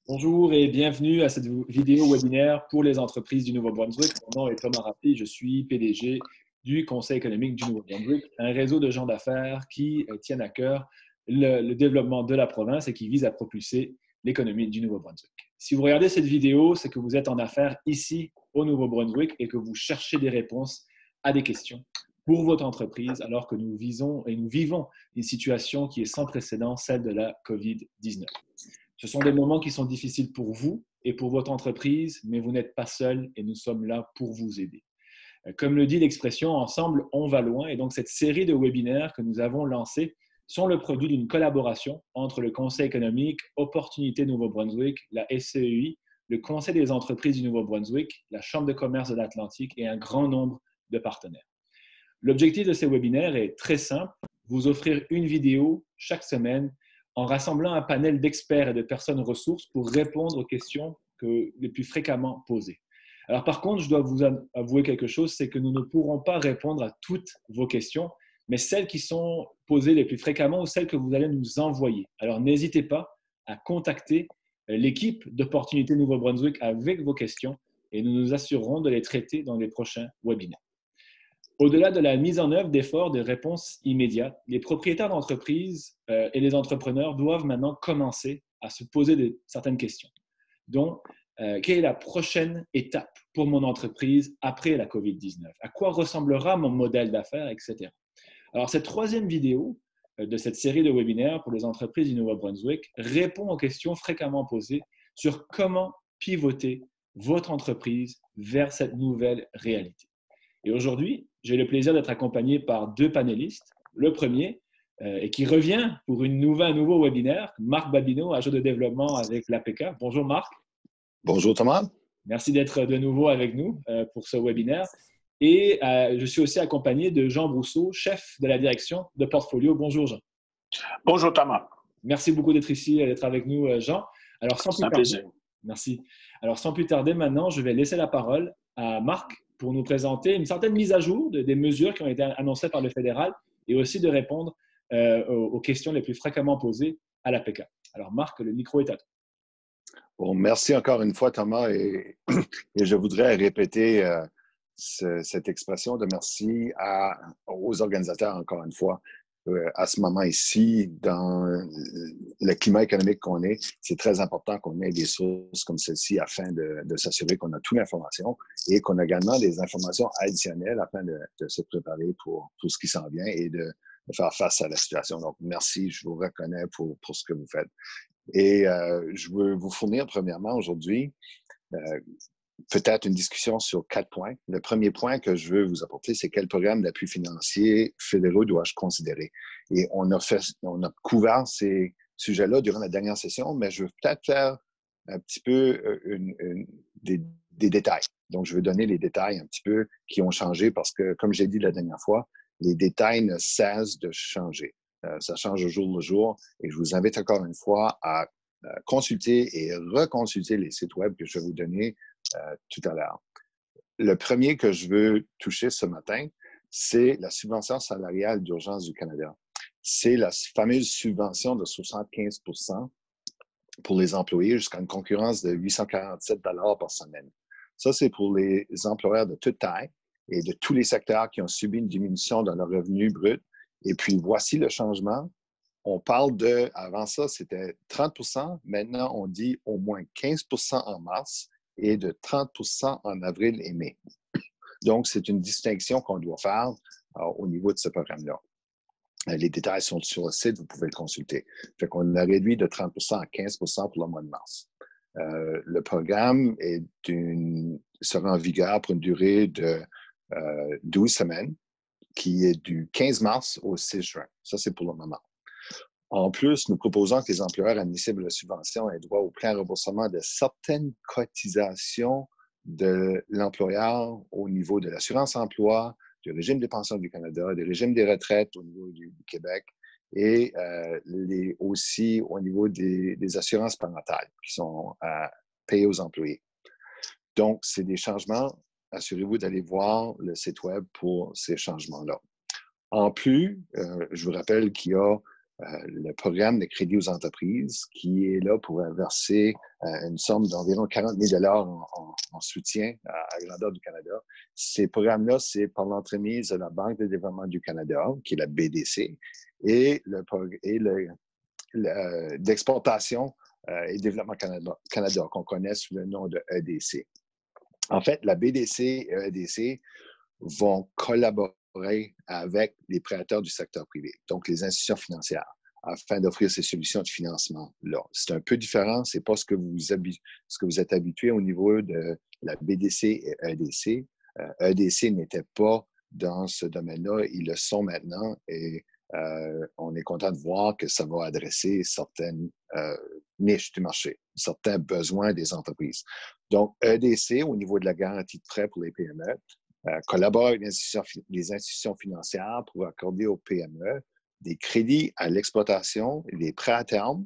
Bonjour et bienvenue à cette vidéo webinaire pour les entreprises du Nouveau-Brunswick. Mon nom est Thomas Raffy, je suis PDG du Conseil économique du Nouveau-Brunswick, un réseau de gens d'affaires qui tiennent à cœur le développement de la province et qui vise à propulser l'économie du Nouveau-Brunswick. Si vous regardez cette vidéo, c'est que vous êtes en affaires ici au Nouveau-Brunswick et que vous cherchez des réponses à des questions pour votre entreprise alors que nous vivons une situation qui est sans précédent, celle de la COVID-19. Ce sont des moments qui sont difficiles pour vous et pour votre entreprise, mais vous n'êtes pas seul et nous sommes là pour vous aider. Comme le dit l'expression, ensemble, on va loin. Et donc, cette série de webinaires que nous avons lancés sont le produit d'une collaboration entre le Conseil économique, Opportunités Nouveau-Brunswick, la SCEI, le Conseil des entreprises du Nouveau-Brunswick, la Chambre de commerce de l'Atlantique et un grand nombre de partenaires. L'objectif de ces webinaires est très simple, vous offrir une vidéo chaque semaine en rassemblant un panel d'experts et de personnes ressources pour répondre aux questions les plus fréquemment posées. Alors par contre, je dois vous avouer quelque chose, c'est que nous ne pourrons pas répondre à toutes vos questions, mais celles qui sont posées les plus fréquemment ou celles que vous allez nous envoyer. Alors n'hésitez pas à contacter l'équipe d'Opportunités Nouveau-Brunswick avec vos questions et nous nous assurerons de les traiter dans les prochains webinaires. Au-delà de la mise en œuvre d'efforts de réponse immédiate, les propriétaires d'entreprises et les entrepreneurs doivent maintenant commencer à se poser certaines questions, dont quelle est la prochaine étape pour mon entreprise après la COVID-19? À quoi ressemblera mon modèle d'affaires, etc. Alors, cette troisième vidéo de cette série de webinaires pour les entreprises du Nouveau-Brunswick répond aux questions fréquemment posées sur comment pivoter votre entreprise vers cette nouvelle réalité. Et aujourd'hui, j'ai le plaisir d'être accompagné par deux panélistes. Le premier, et qui revient pour un nouveau webinaire, Marc Babineau, agent de développement avec l'APK. Bonjour Marc. Bonjour Thomas. Merci d'être de nouveau avec nous pour ce webinaire. Et je suis aussi accompagné de Jean Brousseau, chef de la direction de Portfolio. Bonjour Jean. Bonjour Thomas. Merci beaucoup d'être ici, d'être avec nous Jean. Alors sans C'est plus un tarder, plaisir. merci. Alors sans plus tarder maintenant, je vais laisser la parole à Marc pour nous présenter une certaine mise à jour des mesures qui ont été annoncées par le fédéral et aussi de répondre aux questions les plus fréquemment posées à l'APK. Alors Marc, le micro est à toi. Bon, merci encore une fois Thomas et je voudrais répéter cette expression de merci aux organisateurs encore une fois. À ce moment ici, dans le climat économique qu'on est, c'est très important qu'on ait des sources comme celle-ci afin de s'assurer qu'on a toute l'information et qu'on a également des informations additionnelles afin de se préparer pour tout ce qui s'en vient et de faire face à la situation. Donc, merci, je vous reconnais pour ce que vous faites. Et je veux vous fournir premièrement aujourd'hui peut-être une discussion sur 4 points. Le premier point que je veux vous apporter, c'est quel programme d'appui financier fédéraux dois-je considérer? Et on a couvert ces sujets-là durant la dernière session, mais je veux peut-être faire un petit peu des détails. Donc, je veux donner les détails un petit peu qui ont changé parce que, comme j'ai dit la dernière fois, les détails ne cessent de changer. Ça change au jour le jour et je vous invite encore une fois à consulter et reconsulter les sites web que je vais vous donner tout à l'heure. Le premier que je veux toucher ce matin, c'est la subvention salariale d'urgence du Canada. C'est la fameuse subvention de 75 % pour les employés jusqu'à une concurrence de 847 $ par semaine. Ça, c'est pour les employeurs de toute taille et de tous les secteurs qui ont subi une diminution dans leur revenu brut. Et puis, voici le changement. On parle avant ça, c'était 30 %. Maintenant, on dit au moins 15 % en mars et de 30 % en avril et mai. Donc, c'est une distinction qu'on doit faire au niveau de ce programme-là. Les détails sont sur le site, vous pouvez le consulter. Fait qu'on a réduit de 30 % à 15 % pour le mois de mars. Le programme sera en vigueur pour une durée de 12 semaines, qui est du 15 mars au 6 juin. Ça, c'est pour le moment. En plus, nous proposons que les employeurs admissibles à la subvention aient droit au plein remboursement de certaines cotisations de l'employeur au niveau de l'assurance-emploi, du régime des pensions du Canada, du régime des retraites au niveau du Québec et aussi au niveau des assurances parentales qui sont payées aux employés. Donc, c'est des changements. Assurez-vous d'aller voir le site web pour ces changements-là. En plus, je vous rappelle qu'il y a le programme de crédit aux entreprises qui est là pour verser une somme d'environ 40 000 en soutien à grandeur du Canada. Ces programmes-là, c'est par l'entremise de la Banque de développement du Canada, qui est la BDC, et d'exportation et développement Canada, qu'on connaît sous le nom de EDC. En fait, la BDC et EDC vont collaborer avec les prêteurs du secteur privé, donc les institutions financières, afin d'offrir ces solutions de financement-là. C'est un peu différent, ce n'est pas ce que vous êtes habitué au niveau de la BDC et EDC. EDC n'était pas dans ce domaine-là, ils le sont maintenant et on est content de voir que ça va adresser certaines niches du marché, certains besoins des entreprises. Donc, EDC, au niveau de la garantie de prêt pour les PME, collabore avec les institutions financières pour accorder aux PME des crédits à l'exploitation et des prêts à terme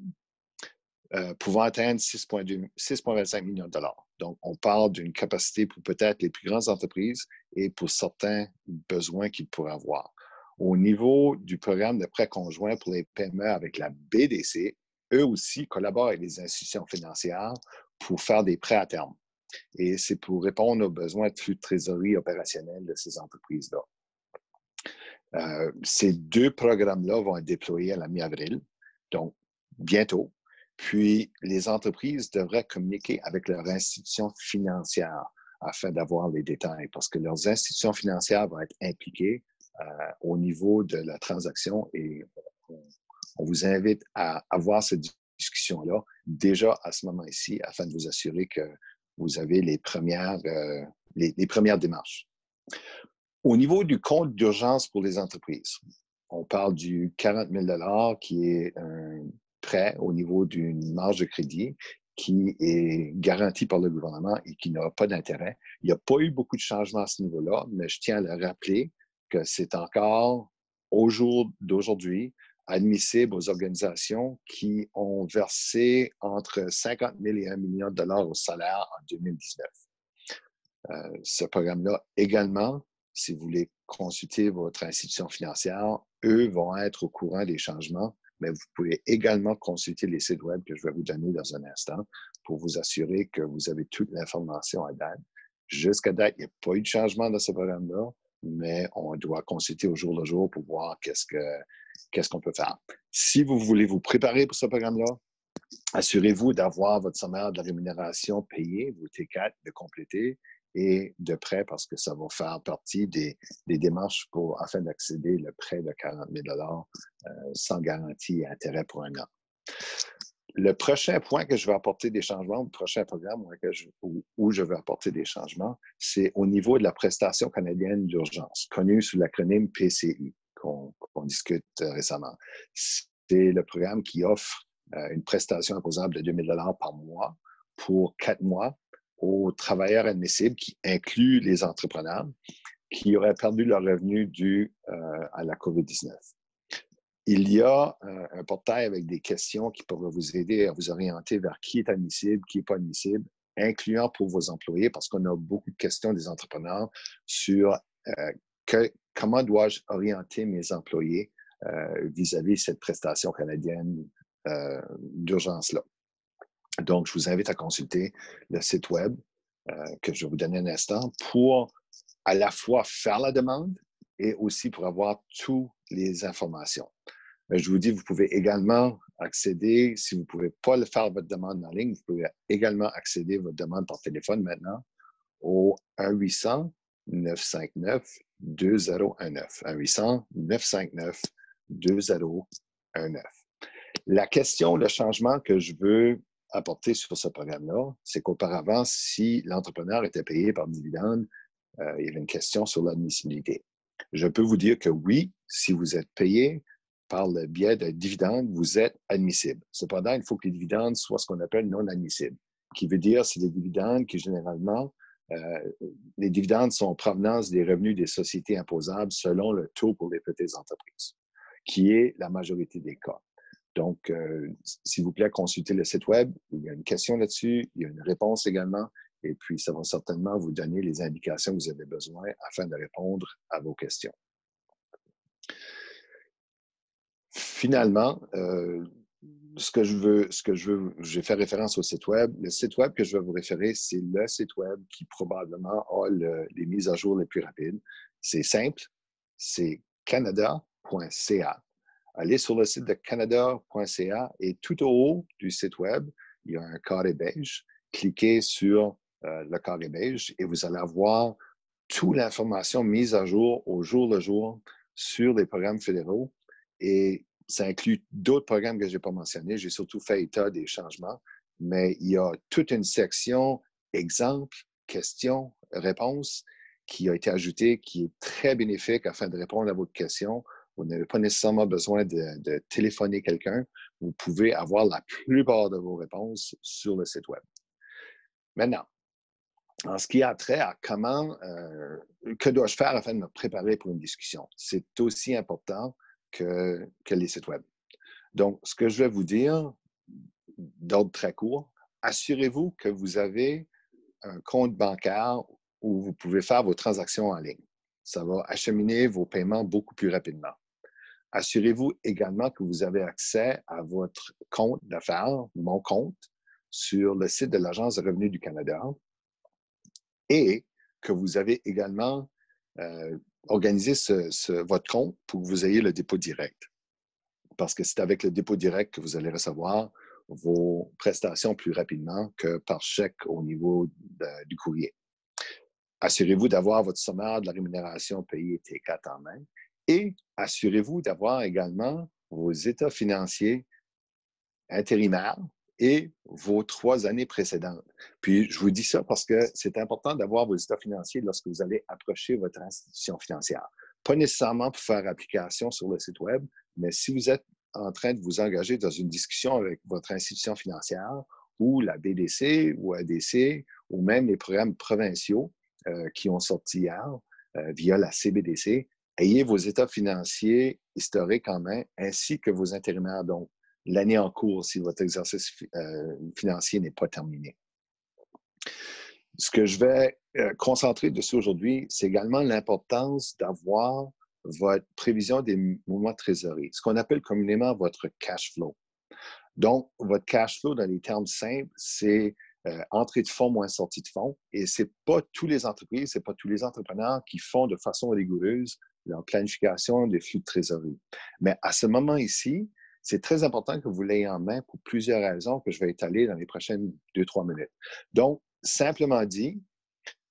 pouvant atteindre 6,25 millions de dollars. Donc, on parle d'une capacité pour peut-être les plus grandes entreprises et pour certains besoins qu'ils pourraient avoir. Au niveau du programme de prêt conjoint pour les PME avec la BDC, eux aussi collaborent avec les institutions financières pour faire des prêts à terme. Et c'est pour répondre aux besoins de flux de trésorerie opérationnels de ces entreprises-là. Ces deux programmes-là vont être déployés à la mi-avril, donc bientôt. Puis, les entreprises devraient communiquer avec leurs institutions financières afin d'avoir les détails, parce que leurs institutions financières vont être impliquées au niveau de la transaction et on vous invite à avoir cette discussion-là déjà à ce moment-ci afin de vous assurer que vous avez les premières démarches. Au niveau du compte d'urgence pour les entreprises, on parle du 40 000 qui est un prêt au niveau d'une marge de crédit qui est garantie par le gouvernement et qui n'aura pas d'intérêt. Il n'y a pas eu beaucoup de changements à ce niveau-là, mais je tiens à le rappeler que c'est encore, au jour d'aujourd'hui, admissible aux organisations qui ont versé entre 50 000 et 1 million de dollars au salaire en 2019. Ce programme-là également, si vous voulez consulter votre institution financière, eux vont être au courant des changements, mais vous pouvez également consulter les sites web que je vais vous donner dans un instant pour vous assurer que vous avez toute l'information à date. Jusqu'à date, il n'y a pas eu de changement dans ce programme-là, mais on doit consulter au jour le jour pour voir qu'est-ce qu'on peut faire. Si vous voulez vous préparer pour ce programme-là, assurez-vous d'avoir votre sommaire de la rémunération payé, vos T4 de compléter et de prêt parce que ça va faire partie des démarches afin d'accéder le prêt de 40 000 sans garantie et intérêt pour un an. Le prochain point que je vais apporter des changements, le prochain programme où je vais apporter des changements, c'est au niveau de la prestation canadienne d'urgence, connue sous l'acronyme PCI, qu'on discute récemment. C'est le programme qui offre une prestation imposable de 2 000 par mois pour 4 mois aux travailleurs admissibles qui incluent les entrepreneurs qui auraient perdu leur revenu dû à la COVID-19. Il y a un portail avec des questions qui pourraient vous aider à vous orienter vers qui est admissible, qui n'est pas admissible, incluant pour vos employés, parce qu'on a beaucoup de questions des entrepreneurs sur comment dois-je orienter mes employés vis-à-vis cette prestation canadienne d'urgence-là. Donc, je vous invite à consulter le site web que je vais vous donner un instant pour à la fois faire la demande et aussi pour avoir toutes les informations. Je vous dis, vous pouvez également accéder, si vous ne pouvez pas faire votre demande en ligne, vous pouvez également accéder à votre demande par téléphone maintenant au 1-800-959-2019. 1-800-959-2019. La question, le changement que je veux apporter sur ce programme-là, c'est qu'auparavant, si l'entrepreneur était payé par dividende, il y avait une question sur l'admissibilité. Je peux vous dire que oui, si vous êtes payé par le biais de dividendes, vous êtes admissible. Cependant, il faut que les dividendes soient ce qu'on appelle non admissibles, qui veut dire c'est des dividendes qui généralement, les dividendes sont en provenance des revenus des sociétés imposables selon le taux pour les petites entreprises, qui est la majorité des cas. Donc, s'il vous plaît, consultez le site web. Il y a une question là-dessus, il y a une réponse également, et puis ça va certainement vous donner les indications que vous avez besoin afin de répondre à vos questions. finalement, j'ai fait référence au site web. Le site web que je vais vous référer, c'est le site web qui probablement a les mises à jour les plus rapides. C'est simple, c'est canada.ca. Allez sur le site de canada.ca et tout au haut du site web, il y a un carré beige. Cliquez sur le carré beige et vous allez avoir toute l'information mise à jour au jour le jour sur les programmes fédéraux. Et ça inclut d'autres programmes que je n'ai pas mentionnés. J'ai surtout fait état des changements, mais il y a toute une section exemples, questions, réponses qui a été ajoutée, qui est très bénéfique afin de répondre à votre question. Vous n'avez pas nécessairement besoin de téléphoner quelqu'un. Vous pouvez avoir la plupart de vos réponses sur le site web. Maintenant, en ce qui a trait à que dois-je faire afin de me préparer pour une discussion? C'est aussi important que les sites web. Donc, ce que je vais vous dire, d'ordre très court, assurez-vous que vous avez un compte bancaire où vous pouvez faire vos transactions en ligne. Ça va acheminer vos paiements beaucoup plus rapidement. Assurez-vous également que vous avez accès à votre compte d'affaires, mon compte, sur le site de l'Agence de revenus du Canada et que vous avez également organisé votre compte pour que vous ayez le dépôt direct. Parce que c'est avec le dépôt direct que vous allez recevoir vos prestations plus rapidement que par chèque au niveau du courrier. Assurez-vous d'avoir votre sommaire de la rémunération payée T4 en main et assurez-vous d'avoir également vos états financiers intérimaires et vos 3 années précédentes. Puis, je vous dis ça parce que c'est important d'avoir vos états financiers lorsque vous allez approcher votre institution financière. Pas nécessairement pour faire application sur le site web, mais si vous êtes en train de vous engager dans une discussion avec votre institution financière ou la BDC ou ADC ou même les programmes provinciaux qui ont sorti hier via la CBDC, ayez vos états financiers historiques en main ainsi que vos intérimaires, donc l'année en cours si votre exercice financier n'est pas terminé. Ce que je vais concentrer dessus aujourd'hui, c'est également l'importance d'avoir votre prévision des mouvements de trésorerie, ce qu'on appelle communément votre cash flow. Donc, votre cash flow, dans les termes simples, c'est entrée de fonds moins sortie de fonds. Et ce n'est pas toutes les entreprises, ce n'est pas tous les entrepreneurs qui font de façon rigoureuse leur planification des flux de trésorerie. Mais à ce moment ici, c'est très important que vous l'ayez en main pour plusieurs raisons que je vais étaler dans les prochaines 2-3 minutes. Donc, simplement dit,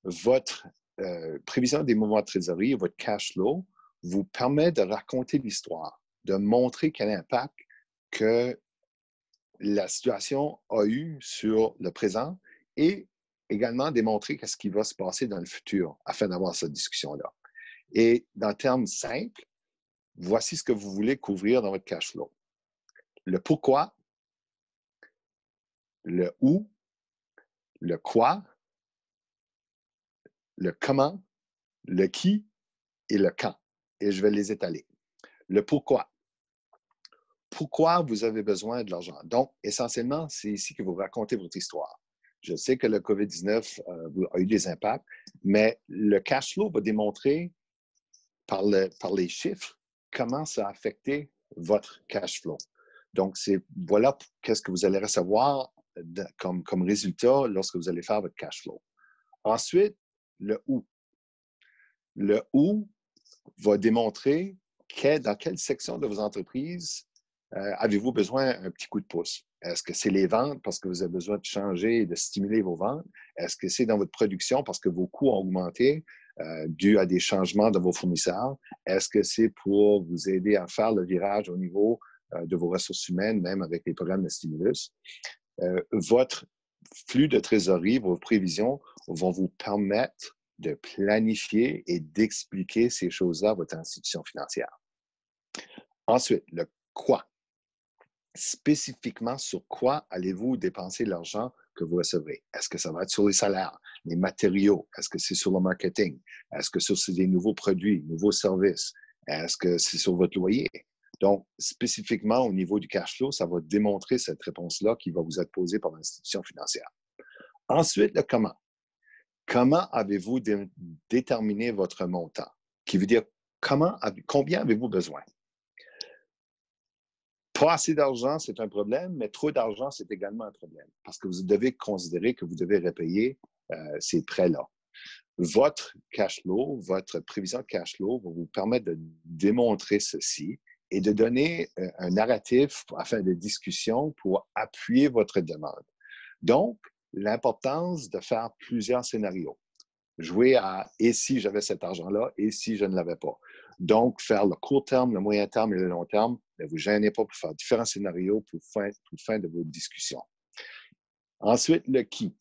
votre prévision des mouvements de trésorerie, votre cash flow, vous permet de raconter l'histoire, de montrer quel impact que la situation a eu sur le présent et également démontrer qu'est-ce qui va se passer dans le futur afin d'avoir cette discussion-là. Et dans termes simples, voici ce que vous voulez couvrir dans votre cash flow. Le pourquoi, le où, le quoi, le comment, le qui et le quand. Et je vais les étaler. Le pourquoi. Pourquoi vous avez besoin de l'argent? Donc, essentiellement, c'est ici que vous racontez votre histoire. Je sais que le COVID-19 a eu des impacts, mais le cash flow va démontrer par les chiffres comment ça a affecté votre cash flow. Donc, voilà qu'est-ce que vous allez recevoir comme résultat lorsque vous allez faire votre cash flow. Ensuite, le où. Le où va démontrer dans quelle section de vos entreprises avez-vous besoin d'un petit coup de pouce. Est-ce que c'est les ventes parce que vous avez besoin de changer et de stimuler vos ventes? Est-ce que c'est dans votre production parce que vos coûts ont augmenté dû à des changements de vos fournisseurs? Est-ce que c'est pour vous aider à faire le virage au niveau de vos ressources humaines, même avec les programmes de stimulus? Votre flux de trésorerie, vos prévisions vont vous permettre de planifier et d'expliquer ces choses-là à votre institution financière. Ensuite, le quoi. Spécifiquement, sur quoi allez-vous dépenser l'argent que vous recevrez? Est-ce que ça va être sur les salaires, les matériaux? Est-ce que c'est sur le marketing? Est-ce que c'est des nouveaux produits, nouveaux services? Est-ce que c'est sur votre loyer? Donc, spécifiquement au niveau du cash flow, ça va démontrer cette réponse-là qui va vous être posée par l'institution financière. Ensuite, le comment. Comment avez-vous déterminé votre montant? Qui veut dire combien avez-vous besoin? Pas assez d'argent, c'est un problème, mais trop d'argent, c'est également un problème parce que vous devez considérer que vous devez repayer ces prêts-là. Votre cash flow, votre prévision de cash flow va vous permettre de démontrer ceci et de donner un narratif afin de discussion pour appuyer votre demande. Donc, l'importance de faire plusieurs scénarios. Jouer à « et si j'avais cet argent-là, et si je ne l'avais pas ». Donc, faire le court terme, le moyen terme et le long terme, ne vous gênez pas pour faire différents scénarios pour fin de vos discussions. Ensuite, le qui.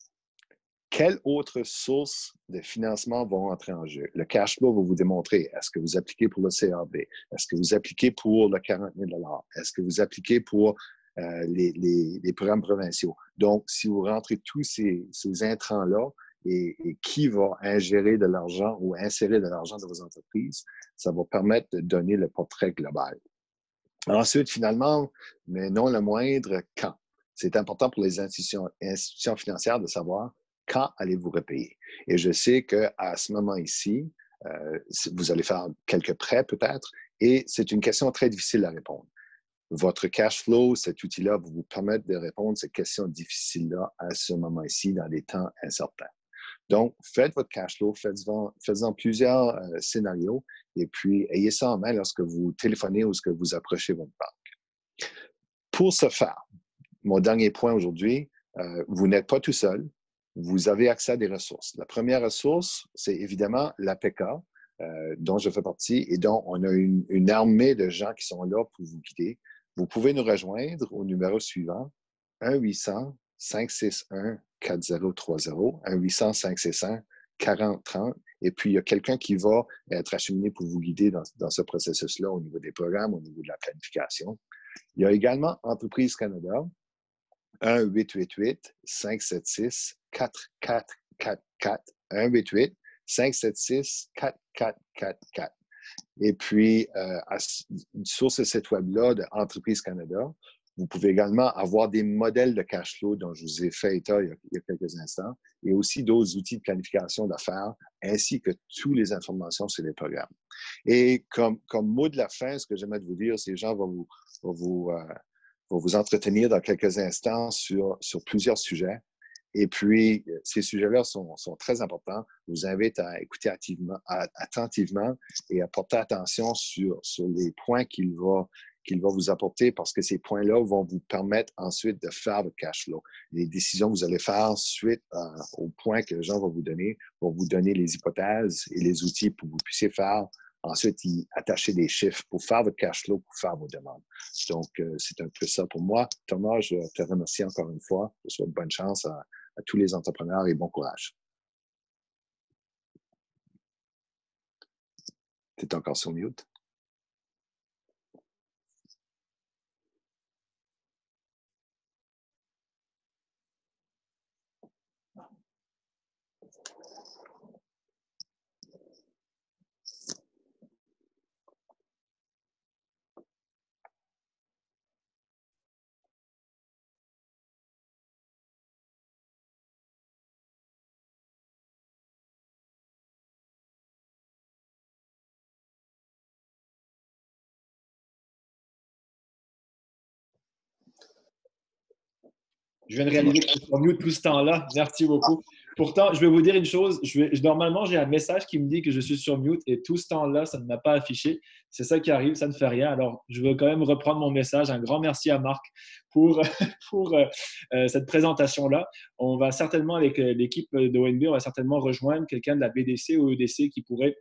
Quelles autres sources de financement vont entrer en jeu? Le cash flow va vous démontrer, est-ce que vous appliquez pour le CRB? Est-ce que vous appliquez pour le 40 000 $? Est-ce que vous appliquez pour les programmes provinciaux? Donc, si vous rentrez tous ces intrants-là, et qui va ingérer de l'argent ou insérer de l'argent dans vos entreprises, ça va permettre de donner le portrait global. Ensuite, finalement, mais non le moindre, quand. C'est important pour les institutions financières de savoir quand allez-vous repayer. Et je sais qu'à ce moment ici, vous allez faire quelques prêts peut-être, et c'est une question très difficile à répondre. Votre cash flow, cet outil-là, va vous permettre de répondre à ces questions difficiles-là à ce moment ici, dans des temps incertains. Donc, faites votre cash flow, faites-en plusieurs scénarios et puis ayez ça en main lorsque vous téléphonez ou lorsque vous approchez votre banque. Pour ce faire, mon dernier point aujourd'hui, vous n'êtes pas tout seul. Vous avez accès à des ressources. La première ressource, c'est évidemment l'APK, dont je fais partie et dont on a une armée de gens qui sont là pour vous guider. Vous pouvez nous rejoindre au numéro suivant, 1-800-561-4030, 1-800-561-4030. Et puis, il y a quelqu'un qui va être acheminé pour vous guider dans ce processus-là au niveau des programmes, au niveau de la planification. Il y a également Entreprise Canada, 1-888-576-4444, 1-888-576-4444. Et puis, sur ce site web-là d'Entreprise Canada, vous pouvez également avoir des modèles de cash flow dont je vous ai fait état il y a quelques instants, et aussi d'autres outils de planification d'affaires, ainsi que toutes les informations sur les programmes. Et comme mot de la fin, ce que j'aimerais vous dire, ces gens vont vous entretenir dans quelques instants sur plusieurs sujets. Et puis, ces sujets-là sont très importants. Je vous invite à écouter attentivement et à porter attention sur les points qu'il va vous apporter parce que ces points-là vont vous permettre ensuite de faire le cash flow. Les décisions que vous allez faire suite aux points que Jean va vous donner vont vous donner les hypothèses et les outils pour que vous puissiez faire ensuite y attacher des chiffres pour faire votre cash flow, pour faire vos demandes. Donc, c'est un peu ça pour moi. Thomas, je te remercie encore une fois. Je souhaite bonne chance à tous les entrepreneurs et bon courage. Tu es encore sur mute. Je viens de réaliser que je suis sur mute tout ce temps-là. Merci beaucoup. Pourtant, je vais vous dire une chose. Normalement, j'ai un message qui me dit que je suis sur mute et tout ce temps-là, ça ne m'a pas affiché. C'est ça qui arrive, ça ne fait rien. Alors, je veux quand même reprendre mon message. Un grand merci à Marc pour, cette présentation-là. On va certainement, avec l'équipe de ONB, on va certainement rejoindre quelqu'un de la BDC ou EDC qui pourrait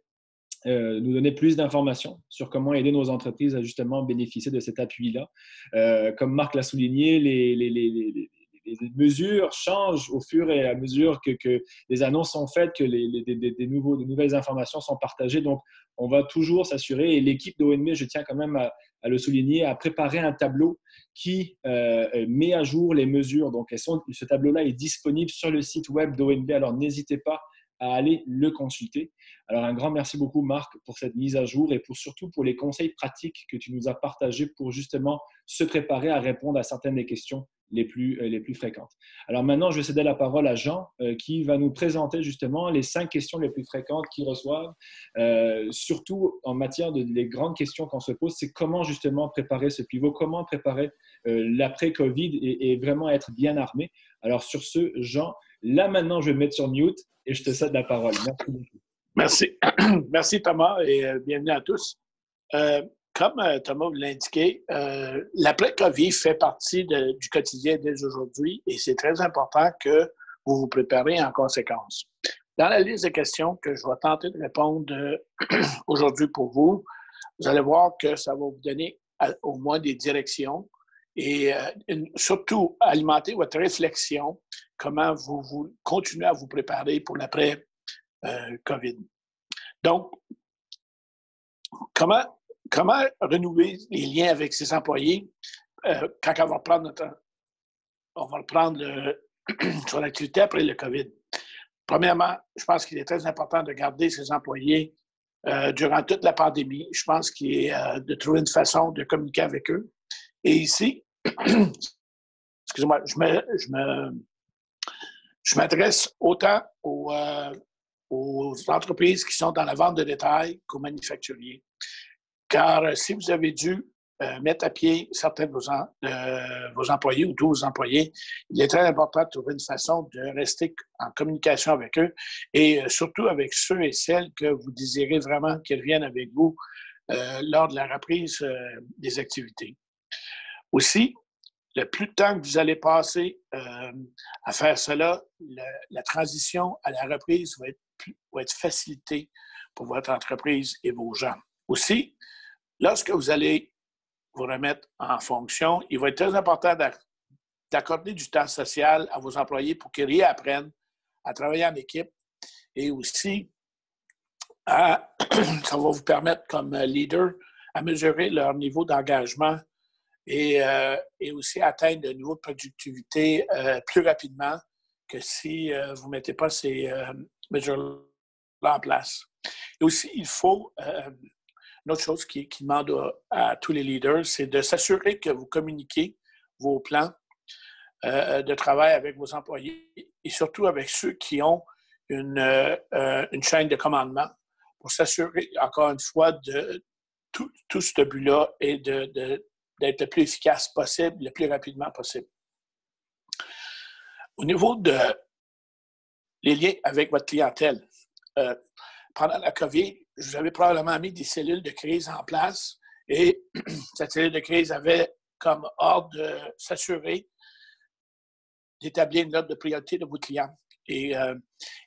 nous donner plus d'informations sur comment aider nos entreprises à justement bénéficier de cet appui-là. Comme Marc l'a souligné, les mesures changent au fur et à mesure que les annonces sont faites, que de nouvelles informations sont partagées. Donc, on va toujours s'assurer, et l'équipe d'ONB, je tiens quand même à le souligner, a préparé un tableau qui met à jour les mesures. Donc, ce tableau-là est disponible sur le site web d'ONB, alors n'hésitez pas à aller le consulter. Alors, un grand merci beaucoup, Marc, pour cette mise à jour et surtout pour les conseils pratiques que tu nous as partagés pour justement se préparer à répondre à certaines des questions les plus fréquentes. Alors maintenant, je vais céder la parole à Jean qui va nous présenter justement les 5 questions les plus fréquentes qu'ils reçoivent. Surtout en matière de les grandes questions qu'on se pose, c'est comment justement préparer ce pivot, comment préparer l'après-Covid et vraiment être bien armé. Alors sur ce, Jean, là maintenant, je vais me mettre sur mute et je te cède la parole. Merci beaucoup. Merci. Merci Thomas et bienvenue à tous. Comme Thomas vous l'a indiqué, l'après-COVID fait partie du quotidien dès aujourd'hui et c'est très important que vous vous préparez en conséquence. Dans la liste de questions que je vais tenter de répondre aujourd'hui pour vous, vous allez voir que ça va vous donner au moins des directions et surtout alimenter votre réflexion, comment vous continuez à vous préparer pour l'après-COVID. Donc, comment renouer les liens avec ses employés quand on va reprendre sur l'activité après le COVID? Premièrement, je pense qu'il est très important de garder ses employés durant toute la pandémie. Je pense qu'il est de trouver une façon de communiquer avec eux. Et ici, excusez-moi, je m'adresse autant aux entreprises qui sont dans la vente de détail qu'aux manufacturiers. Car si vous avez dû mettre à pied certains de vos employés ou tous vos employés, il est très important de trouver une façon de rester en communication avec eux et surtout avec ceux et celles que vous désirez vraiment qu'ils reviennent avec vous lors de la reprise des activités. Aussi, le plus de temps que vous allez passer à faire cela, la transition à la reprise va être facilitée pour votre entreprise et vos gens. Aussi, lorsque vous allez vous remettre en fonction, il va être très important d'accorder du temps social à vos employés pour qu'ils réapprennent à travailler en équipe et aussi ça va vous permettre comme leader à mesurer leur niveau d'engagement et aussi atteindre un niveau de productivité plus rapidement que si vous ne mettez pas ces mesures-là en place. Et aussi, il faut, une autre chose qui demande à tous les leaders, c'est de s'assurer que vous communiquez vos plans de travail avec vos employés et surtout avec ceux qui ont une chaîne de commandement pour s'assurer, encore une fois, de tout ce but-là et d'être le plus efficace possible, le plus rapidement possible. Au niveau de les liens avec votre clientèle, pendant la COVID, vous avez probablement mis des cellules de crise en place et cette cellule de crise avait comme ordre de s'assurer d'établir une ordre de priorité de vos clients. Et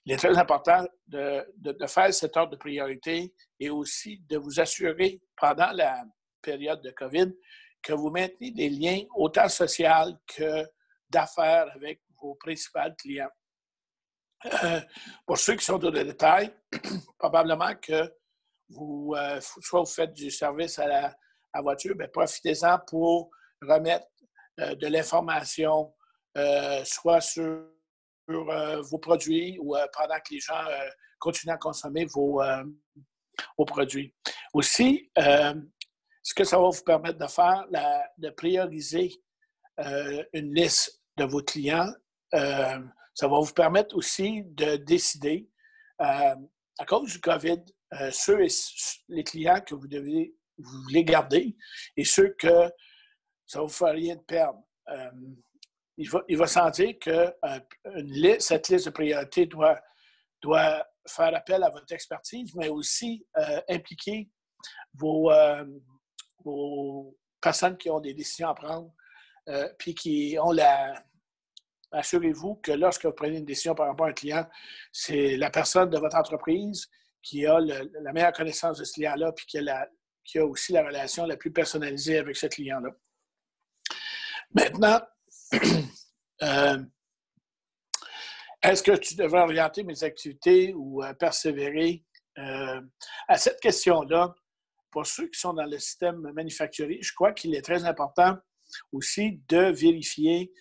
il est très important de faire cet ordre de priorité et aussi de vous assurer pendant la période de COVID que vous maintenez des liens autant sociaux que d'affaires avec vos principaux clients. Pour ceux qui sont dans le détail, probablement que soit vous faites du service à la voiture, bien, profitez-en pour remettre de l'information, soit sur vos produits ou pendant que les gens continuent à consommer vos produits. Aussi, ce que ça va vous permettre de faire, de prioriser une liste de vos clients, ça va vous permettre aussi de décider, à cause du COVID, les clients que vous voulez garder et ceux que ça vous fait rien de perdre. Il va sentir que cette liste de priorités doit faire appel à votre expertise, mais aussi impliquer vos personnes qui ont des décisions à prendre, puis qui ont assurez-vous que lorsque vous prenez une décision par rapport à un client, c'est la personne de votre entreprise qui a la meilleure connaissance de ce client-là, puis qui a aussi la relation la plus personnalisée avec ce client-là. Maintenant, est-ce que tu devrais orienter mes activités ou persévérer? À cette question-là, pour ceux qui sont dans le système manufacturier, je crois qu'il est très important aussi de vérifier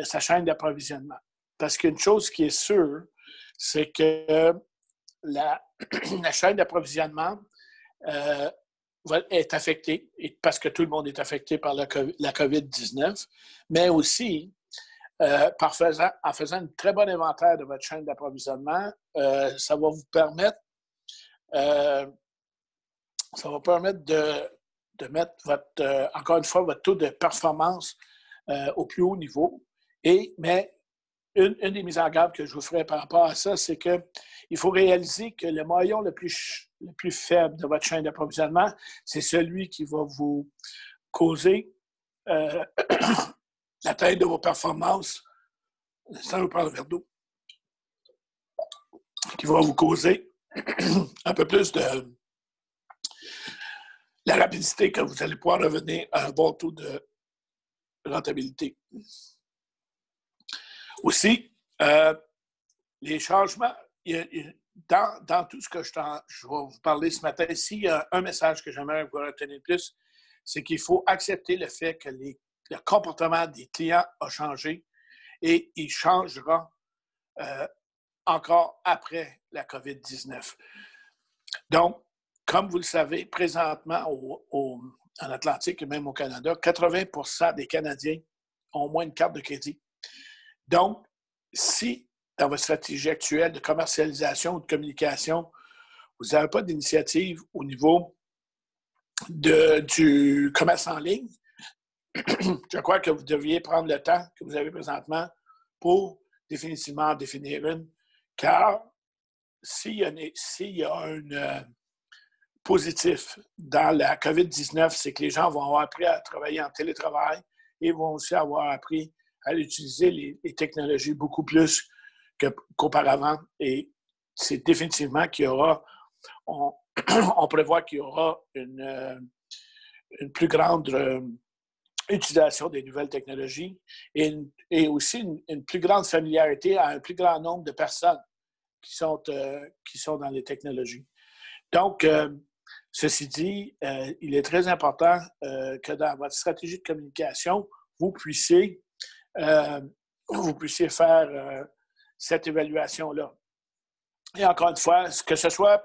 sa chaîne d'approvisionnement. Parce qu'une chose qui est sûre, c'est que la chaîne d'approvisionnement est affectée, parce que tout le monde est affecté par la COVID-19, mais aussi en faisant un très bon inventaire de votre chaîne d'approvisionnement, ça va vous permettre, de mettre encore une fois, votre taux de performance au plus haut niveau. Mais une des mises en garde que je vous ferai par rapport à ça, c'est qu'il faut réaliser que le maillon le plus faible de votre chaîne d'approvisionnement, c'est celui qui va vous causer l'atteinte de vos performances, sans vous prendre un verre d'eau, qui va vous causer un peu plus de la rapidité que vous allez pouvoir revenir à un bon taux de rentabilité. Aussi, les changements, dans tout ce que je vais vous parler ce matin, s'il y a un message que j'aimerais vous retenir plus, c'est qu'il faut accepter le fait que le comportement des clients a changé et il changera encore après la COVID-19. Donc, comme vous le savez, présentement en Atlantique et même au Canada, 80% des Canadiens ont au moins une carte de crédit. Donc, si dans votre stratégie actuelle de commercialisation ou de communication, vous n'avez pas d'initiative au niveau du commerce en ligne, je crois que vous devriez prendre le temps que vous avez présentement pour définitivement en définir une, car s'il y a un positif dans la COVID-19, c'est que les gens vont avoir appris à travailler en télétravail et vont aussi avoir appris à utiliser les technologies beaucoup plus qu'auparavant. Et c'est définitivement qu'il y aura, on prévoit qu'il y aura une plus grande utilisation des nouvelles technologies et aussi une plus grande familiarité à un plus grand nombre de personnes qui sont dans les technologies. Donc, ceci dit, il est très important que dans votre stratégie de communication, vous puissiez faire cette évaluation-là. Et encore une fois, que ce soit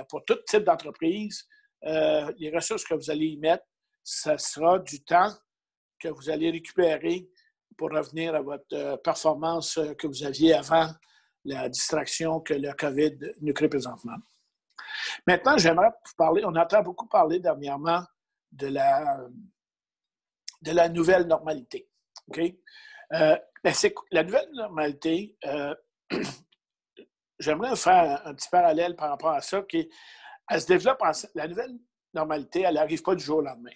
pour tout type d'entreprise, les ressources que vous allez y mettre, ça sera du temps que vous allez récupérer pour revenir à votre performance que vous aviez avant la distraction que le COVID nous crée présentement. Maintenant, j'aimerais vous parler, on entend beaucoup parler dernièrement de la nouvelle normalité. Okay? La nouvelle normalité, j'aimerais faire un petit parallèle par rapport à ça, elle se développe la nouvelle normalité, elle n'arrive pas du jour au lendemain.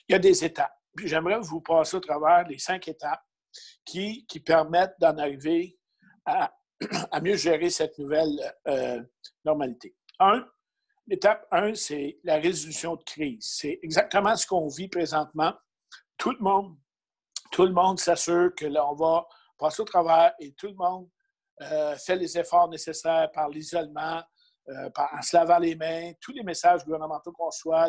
Il y a des étapes. Puis j'aimerais vous passer au travers les 5 étapes qui permettent d'en arriver à mieux gérer cette nouvelle normalité. L'étape 1, c'est la résolution de crise. C'est exactement ce qu'on vit présentement. Tout le monde s'assure que là, on va passer au travers et tout le monde fait les efforts nécessaires par l'isolement, en se lavant les mains, tous les messages gouvernementaux qu'on reçoit,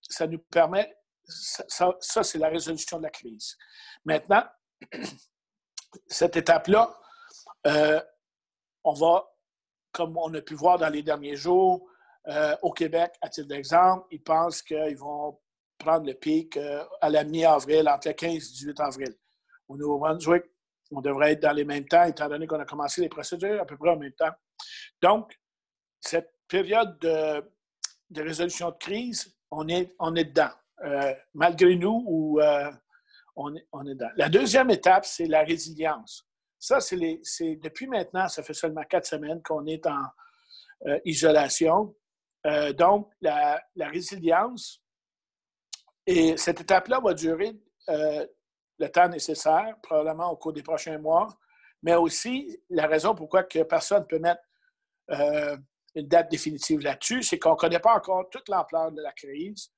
ça nous permet, ça c'est la résolution de la crise. Maintenant, cette étape-là, on va, comme on a pu voir dans les derniers jours, au Québec, à titre d'exemple, ils pensent qu'ils vont prendre le pic à la mi-avril, entre le 15 et le 18 avril. Au Nouveau-Brunswick, on devrait être dans les mêmes temps, étant donné qu'on a commencé les procédures à peu près en même temps. Donc, cette période de résolution de crise, on est dedans. Malgré nous, on est dedans. La deuxième étape, c'est la résilience. Ça, c'est depuis maintenant, ça fait seulement 4 semaines qu'on est en isolation. Donc, la résilience, et cette étape-là va durer le temps nécessaire, probablement au cours des prochains mois, mais aussi la raison pourquoi que personne ne peut mettre une date définitive là-dessus, c'est qu'on ne connaît pas encore toute l'ampleur de la crise.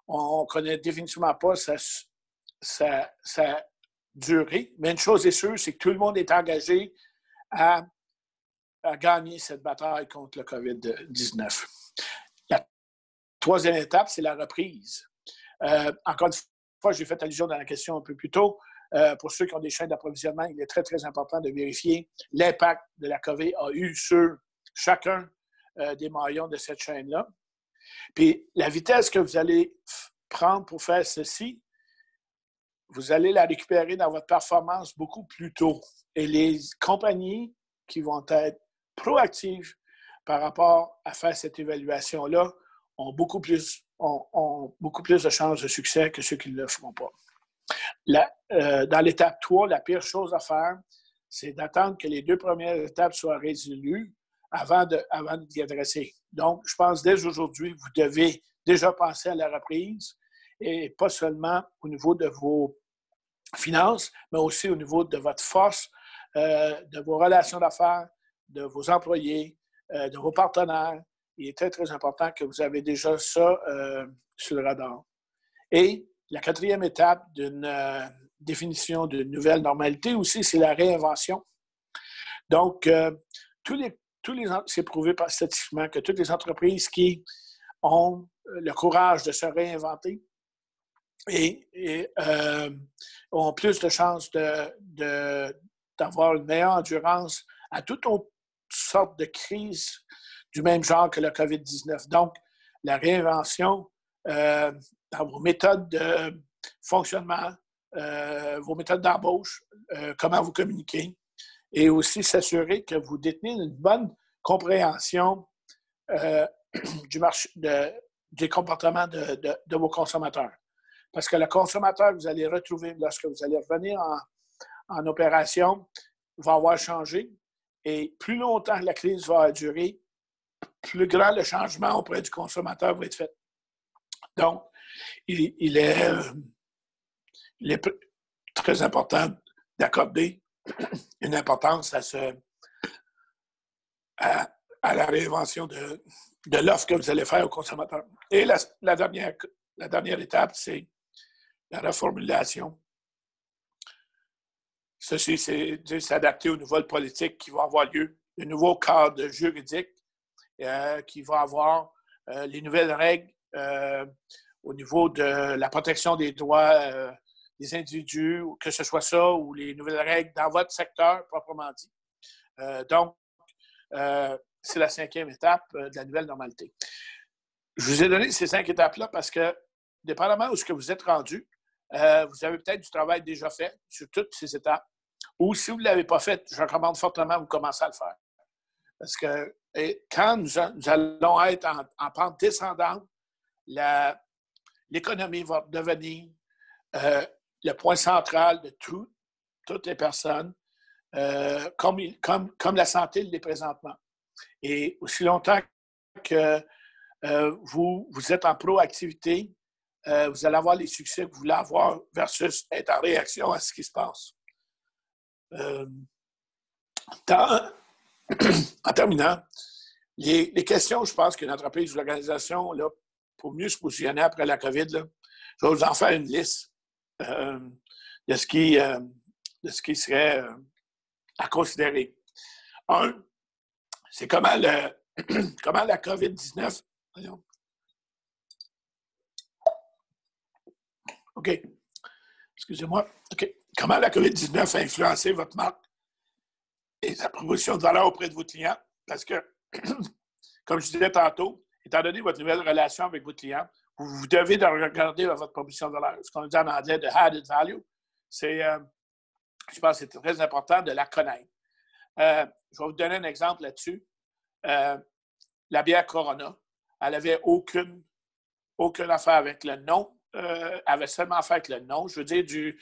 On ne connaît définitivement pas sa durée, mais une chose est sûre, c'est que tout le monde est engagé à gagner cette bataille contre le COVID-19. La troisième étape, c'est la reprise. Encore une fois, j'ai fait allusion dans la question un peu plus tôt. Pour ceux qui ont des chaînes d'approvisionnement, il est très, très important de vérifier l'impact de la COVID a eu sur chacun des maillons de cette chaîne-là. Puis la vitesse que vous allez prendre pour faire ceci vous allez la récupérer dans votre performance beaucoup plus tôt. Et les compagnies qui vont être proactives par rapport à faire cette évaluation-là ont beaucoup plus de chances de succès que ceux qui ne le feront pas. Dans l'étape 3, la pire chose à faire, c'est d'attendre que les 2 premières étapes soient résolues avant d'y adresser. Donc, je pense dès aujourd'hui, vous devez déjà penser à la reprise et pas seulement au niveau de vos finances, mais aussi au niveau de votre force, de vos relations d'affaires, de vos employés, de vos partenaires. Il est très, très important que vous avez déjà ça sur le radar. Et la 4e étape d'une définition d'une nouvelle normalité aussi, c'est la réinvention. Donc, c'est prouvé statistiquement que toutes les entreprises qui ont le courage de se réinventer et ont plus de chances d'avoir une meilleure endurance à toutes sortes de crises du même genre que le COVID-19. Donc, la réinvention dans vos méthodes de fonctionnement, vos méthodes d'embauche, comment vous communiquez, et aussi s'assurer que vous détenez une bonne compréhension du marché, des comportements de vos consommateurs. Parce que le consommateur que vous allez retrouver lorsque vous allez revenir en opération va avoir changé. Et plus longtemps la crise va durer, plus grand le changement auprès du consommateur va être fait. Donc, il est très important d'accorder une importance à la réinvention de l'offre que vous allez faire au consommateur. Et la dernière étape, c'est la reformulation. Ceci, c'est s'adapter aux nouvelles politiques qui vont avoir lieu, le nouveau cadre juridique qui va avoir les nouvelles règles au niveau de la protection des droits des individus, que ce soit ça ou les nouvelles règles dans votre secteur, proprement dit. Donc, c'est la 5e étape de la nouvelle normalité. Je vous ai donné ces 5 étapes-là parce que, dépendamment de où ce que vous êtes rendu, vous avez peut-être du travail déjà fait sur toutes ces étapes. Ou si vous ne l'avez pas fait, je recommande fortement de vous commencer à le faire. Parce que quand nous allons être en pente descendante, l'économie va devenir le point central de toutes les personnes, comme la santé l'est présentement. Et aussi longtemps que vous êtes en proactivité, vous allez avoir les succès que vous voulez avoir versus être en réaction à ce qui se passe. En terminant, les questions, je pense qu'une entreprise ou l'organisation, là, pour mieux se positionner après la COVID, là, je vais vous en faire une liste de ce qui serait à considérer. Un, c'est comment la COVID-19... Voyons. OK. Excusez-moi. OK. Comment la COVID-19 a influencé votre marque et sa proposition de valeur auprès de vos clients? Parce que, comme je disais tantôt, étant donné votre nouvelle relation avec vos clients, vous devez de regarder votre proposition de valeur. Ce qu'on dit en anglais de added value, c'est, je pense que c'est très important de la connaître. Je vais vous donner un exemple là-dessus. La bière Corona, elle n'avait aucune affaire avec le nom. Elle avait seulement affaire avec le nom, je veux dire, du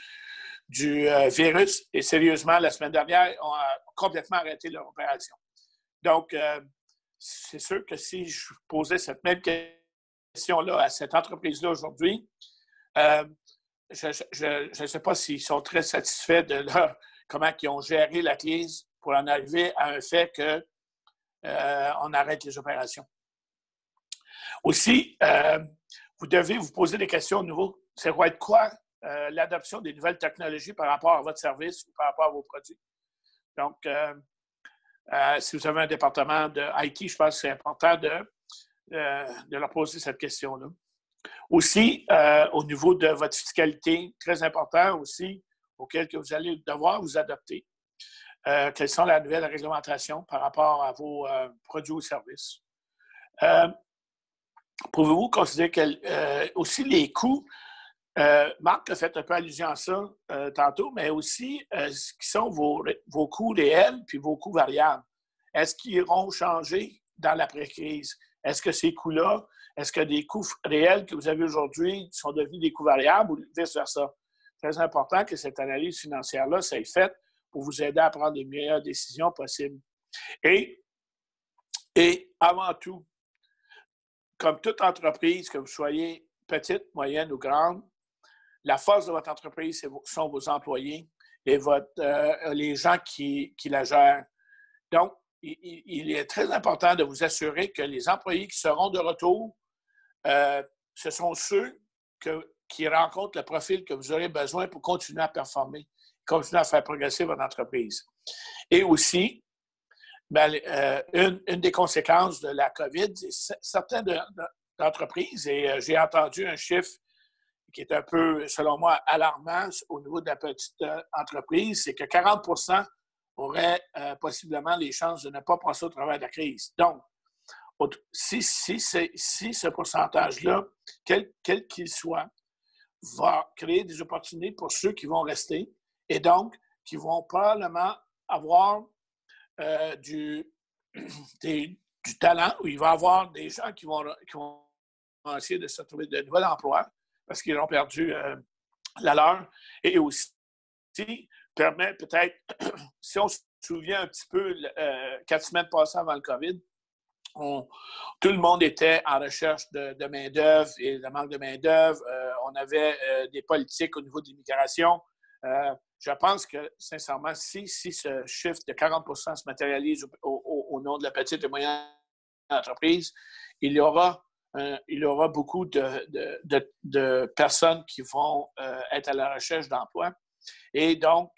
virus. Et sérieusement, la semaine dernière, on a complètement arrêté leur opération. Donc, c'est sûr que si je posais cette même question-là à cette entreprise-là aujourd'hui, je ne sais pas s'ils sont très satisfaits de comment ils ont géré la crise pour en arriver à un fait qu'on arrête les opérations. Aussi, vous devez vous poser des questions au niveau, c'est quoi l'adoption des nouvelles technologies par rapport à votre service ou par rapport à vos produits. Donc, si vous avez un département de IT, je pense que c'est important de leur poser cette question-là. Aussi, au niveau de votre fiscalité, très important aussi, auquel que vous allez devoir vous adapter. Quelles sont les nouvelles réglementations par rapport à vos produits ou services? Pouvez-vous considérer aussi les coûts Marc a fait un peu allusion à ça tantôt, mais aussi ce qui sont vos coûts réels puis vos coûts variables. Est-ce qu'ils iront changer dans l'après-crise? Est-ce que ces coûts-là, est-ce que des coûts réels que vous avez aujourd'hui sont devenus des coûts variables ou vice-versa? C'est très important que cette analyse financière-là soit faite pour vous aider à prendre les meilleures décisions possibles. Et avant tout, comme toute entreprise, que vous soyez petite, moyenne ou grande, la force de votre entreprise sont vos employés et les gens qui la gèrent. Donc, il est très important de vous assurer que les employés qui seront de retour, ce sont ceux qui rencontrent le profil que vous aurez besoin pour continuer à performer, continuer à faire progresser votre entreprise. Et aussi, une des conséquences de la COVID, certaines d'entreprises, et j'ai entendu un chiffre qui est un peu, selon moi, alarmant au niveau de la petite entreprise, c'est que 40 % auraient possiblement les chances de ne pas passer au travers de la crise. Donc, si ce pourcentage-là, quel qu'il soit, va créer des opportunités pour ceux qui vont rester et donc qui vont probablement avoir du talent, où il va y avoir des gens qui vont essayer de se trouver de nouveaux emplois parce qu'ils ont perdu la leur. Et aussi, permet peut-être, si on se souvient un petit peu, 4 semaines passées avant le COVID, tout le monde était en recherche de main-d'œuvre et de manque de main-d'œuvre. On avait des politiques au niveau de l'immigration. Je pense que, sincèrement, si ce chiffre de 40 % se matérialise au nom de la petite et moyenne entreprise, il y aura beaucoup de personnes qui vont être à la recherche d'emploi. Et donc,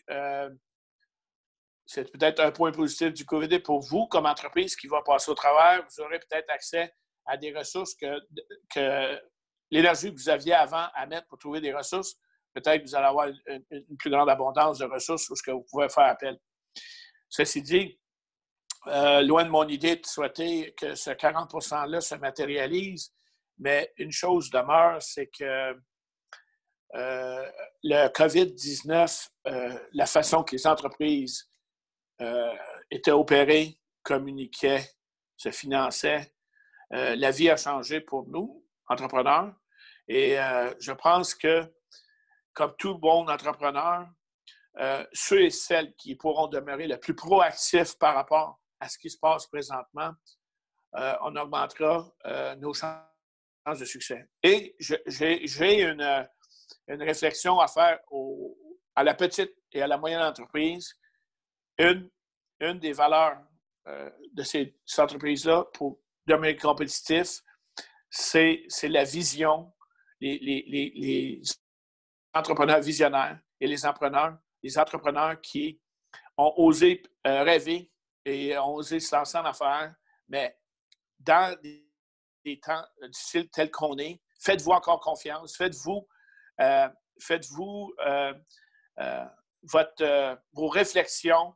c'est peut-être un point positif du COVID pour vous, comme entreprise qui va passer au travers. Vous aurez peut-être accès à des ressources que l'énergie que vous aviez avant à mettre pour trouver des ressources, peut-être que vous allez avoir une plus grande abondance de ressources sur ce que vous pouvez faire appel. Ceci dit, loin de mon idée de souhaiter que ce 40 % là se matérialise, mais une chose demeure, c'est que le COVID-19, la façon que les entreprises étaient opérées, communiquaient, se finançaient, la vie a changé pour nous, entrepreneurs. Et je pense que, comme tout bon entrepreneur, ceux et celles qui pourront demeurer le plus proactifs par rapport à ce qui se passe présentement, on augmentera nos chances de succès. Et j'ai une réflexion à faire à la petite et à la moyenne entreprise. Une des valeurs de ces entreprises-là pour demeurer compétitifs, c'est la vision, les entrepreneurs visionnaires et les entrepreneurs qui ont osé rêver et ont osé se lancer en affaires, mais dans des temps difficiles tels qu'on est, faites-vous encore confiance, faites-vous vos réflexions,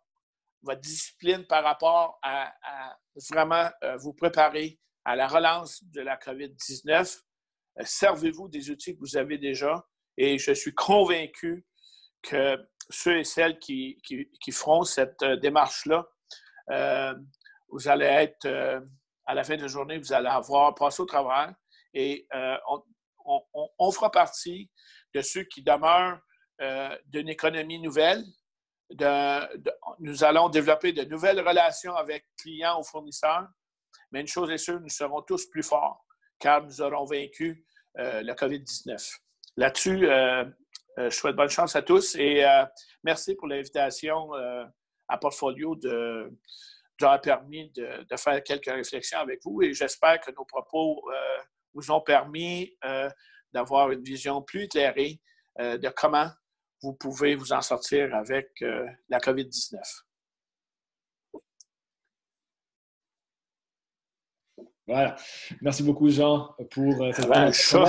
votre discipline par rapport à vraiment vous préparer à la relance de la COVID-19. Servez-vous des outils que vous avez déjà et je suis convaincu que ceux et celles qui feront cette démarche-là, vous allez être, à la fin de la journée, vous allez avoir passé au travers et on fera partie de ceux qui demeurent d'une économie nouvelle. Nous allons développer de nouvelles relations avec clients ou fournisseurs, mais une chose est sûre, nous serons tous plus forts car nous aurons vaincu le COVID-19. Là-dessus, je souhaite bonne chance à tous et merci pour l'invitation à Portfolio de nous permis de faire quelques réflexions avec vous et j'espère que nos propos vous ont permis d'avoir une vision plus éclairée de comment vous pouvez vous en sortir avec la COVID-19. Voilà. Merci beaucoup, Jean, pour cette présentation.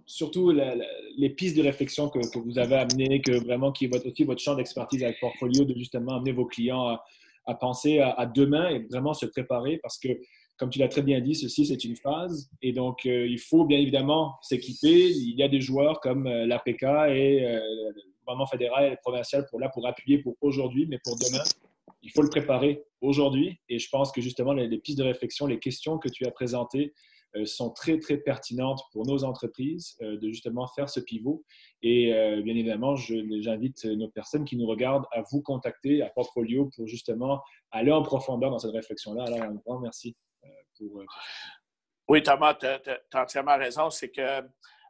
Surtout les pistes de réflexion que vous avez amenées, que vraiment qui est aussi votre champ d'expertise avec Portfolio, de justement amener vos clients à penser à demain et vraiment se préparer parce que comme tu l'as très bien dit, ceci, c'est une phase. Et donc, il faut bien évidemment s'équiper. Il y a des joueurs comme l'APK et le gouvernement fédéral et provincial pour appuyer pour aujourd'hui, mais pour demain, il faut le préparer aujourd'hui. Et je pense que justement, les pistes de réflexion, les questions que tu as présentées sont très, très pertinentes pour nos entreprises de justement faire ce pivot. Et bien évidemment, j'invite nos personnes qui nous regardent à vous contacter à Portfolio pour justement aller en profondeur dans cette réflexion-là. Alors, un grand merci pour ça. Oui, Thomas, tu as entièrement raison. C'est que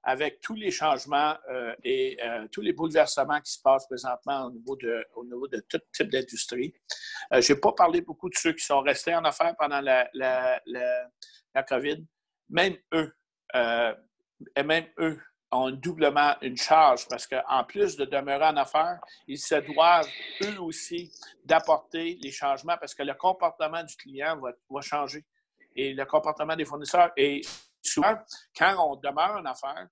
avec tous les changements et tous les bouleversements qui se passent présentement au niveau de tout type d'industrie, je n'ai pas parlé beaucoup de ceux qui sont restés en affaires pendant la COVID. Même eux ont doublement une charge parce qu'en plus de demeurer en affaires, ils se doivent eux aussi d'apporter les changements parce que le comportement du client va changer et le comportement des fournisseurs. Et souvent, quand on demeure en affaires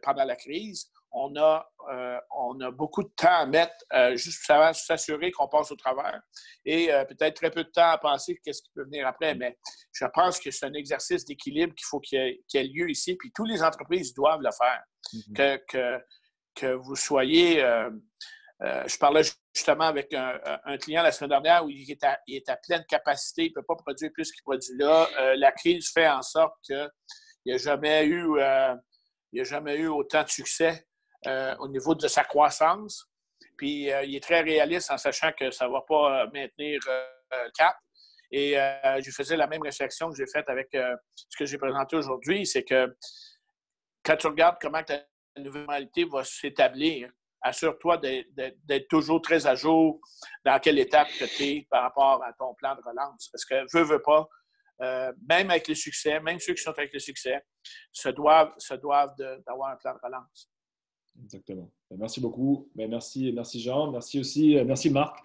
pendant la crise, on a beaucoup de temps à mettre juste pour s'assurer qu'on passe au travers et peut-être très peu de temps à penser qu'est-ce qui peut venir après. Mais je pense que c'est un exercice d'équilibre qu'il faut qu'il y ait lieu ici. Puis toutes les entreprises doivent le faire. Mm-hmm. Que vous soyez... je parlais justement avec un client la semaine dernière où il est à pleine capacité, il ne peut pas produire plus qu'il produit là. La crise fait en sorte qu'il n'y a jamais eu autant de succès au niveau de sa croissance. Puis il est très réaliste en sachant que ça ne va pas maintenir le cap. Et je faisais la même réflexion que j'ai faite avec ce que j'ai présenté aujourd'hui, c'est que quand tu regardes comment ta nouvelle réalité va s'établir, assure-toi d'être toujours très à jour dans quelle étape tu es par rapport à ton plan de relance. Parce que veux pas, même avec les succès, même ceux qui sont avec le succès, se doivent d'avoir un plan de relance. Exactement. Merci beaucoup. Merci Jean. Merci Marc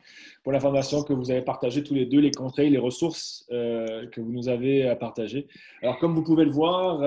pour l'information que vous avez partagée tous les deux, les conseils, les ressources que vous nous avez partagées. Alors, comme vous pouvez le voir,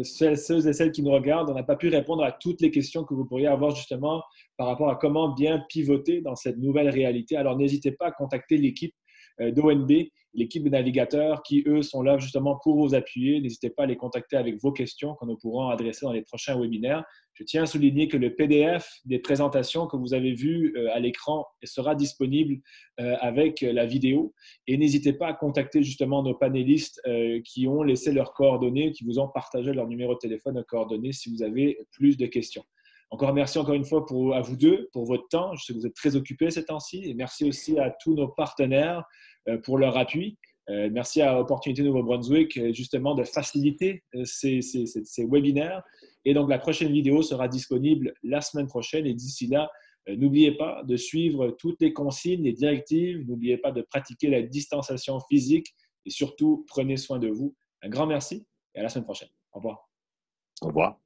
ceux et celles qui nous regardent, on n'a pas pu répondre à toutes les questions que vous pourriez avoir justement par rapport à comment bien pivoter dans cette nouvelle réalité. Alors, n'hésitez pas à contacter l'équipe d'ONB, l'équipe de navigateurs qui, eux, sont là justement pour vous appuyer. N'hésitez pas à les contacter avec vos questions que nous pourrons adresser dans les prochains webinaires. Je tiens à souligner que le PDF des présentations que vous avez vues à l'écran sera disponible avec la vidéo. Et n'hésitez pas à contacter justement nos panélistes qui ont laissé leurs coordonnées, qui vous ont partagé leur numéro de téléphone, leurs coordonnées si vous avez plus de questions. Encore merci encore une fois à vous deux pour votre temps. Je sais que vous êtes très occupés ces temps-ci. Et merci aussi à tous nos partenaires pour leur appui. Merci à Opportunité Nouveau-Brunswick justement de faciliter ces webinaires. Et donc, la prochaine vidéo sera disponible la semaine prochaine. Et d'ici là, n'oubliez pas de suivre toutes les consignes, les directives. N'oubliez pas de pratiquer la distanciation physique. Et surtout, prenez soin de vous. Un grand merci et à la semaine prochaine. Au revoir. Au revoir.